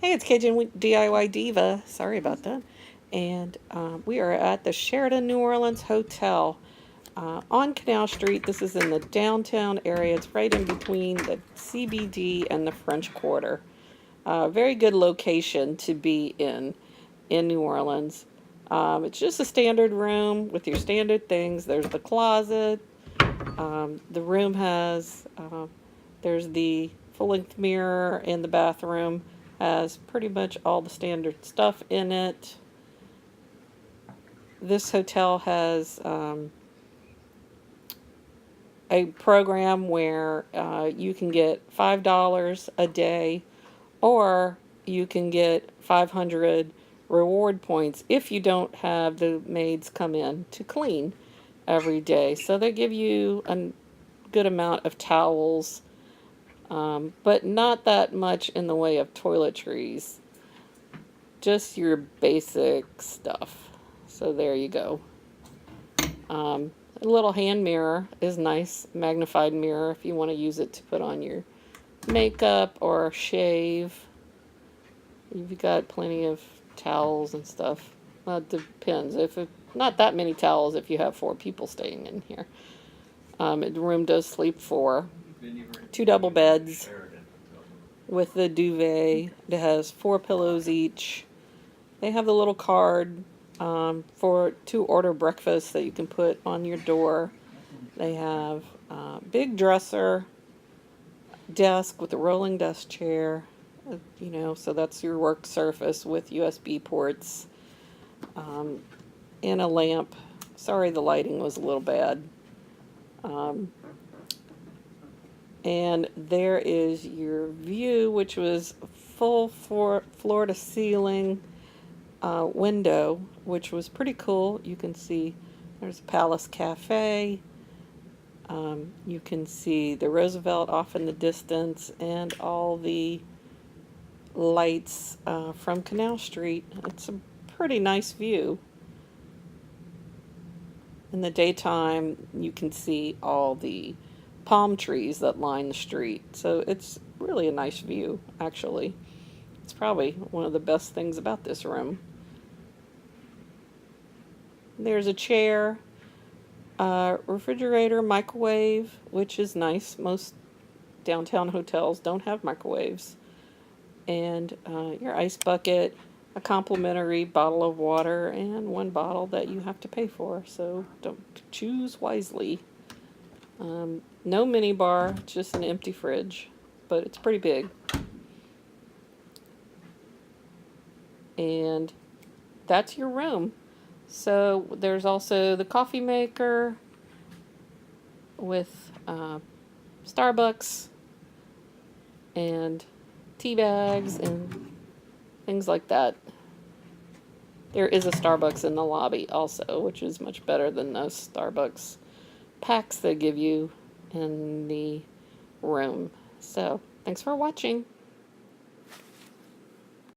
Hey, it's Cajun DIY Diva. Sorry about that. And we are at the Sheraton New Orleans Hotel on Canal Street. This is in the downtown area. It's right in between the CBD and the French Quarter. Very good location to be in New Orleans. It's just a standard room with your standard things. There's the closet. The room has, there's the full-length mirror in the bathroom. Has pretty much all the standard stuff in it. This hotel has a program where you can get $5 a day, or you can get 500 reward points if you don't have the maids come in to clean every day. So they give you a good amount of towels, but not that much in the way of toiletries. Just your basic stuff. So there you go. A little hand mirror is nice. Magnified mirror if you want to use it to put on your makeup or shave. You've got plenty of towels and stuff. Well, it depends. Not that many towels if you have 4 people staying in here. The room does sleep 4. 2 double beds with the duvet. It has 4 pillows each. They have the little card to order breakfast that you can put on your door. They have a big dresser, desk with a rolling desk chair, so that's your work surface with USB ports, and a lamp. Sorry, the lighting was a little bad. And there is your view, which was full floor to ceiling window, which was pretty cool. You can see there's Palace Cafe. You can see the Roosevelt off in the distance and all the lights from Canal Street. It's a pretty nice view. In the daytime, you can see all the palm trees that line the street. So it's really a nice view, actually. It's probably one of the best things about this room. There's a chair, refrigerator, microwave, which is nice. Most downtown hotels don't have microwaves. And your ice bucket, a complimentary bottle of water, and 1 bottle that you have to pay for. So don't choose wisely. No mini bar, just an empty fridge, but it's pretty big. And that's your room. So there's also the coffee maker with Starbucks and tea bags and things like that. There is a Starbucks in the lobby also, which is much better than those Starbucks packs they give you in the room. So thanks for watching.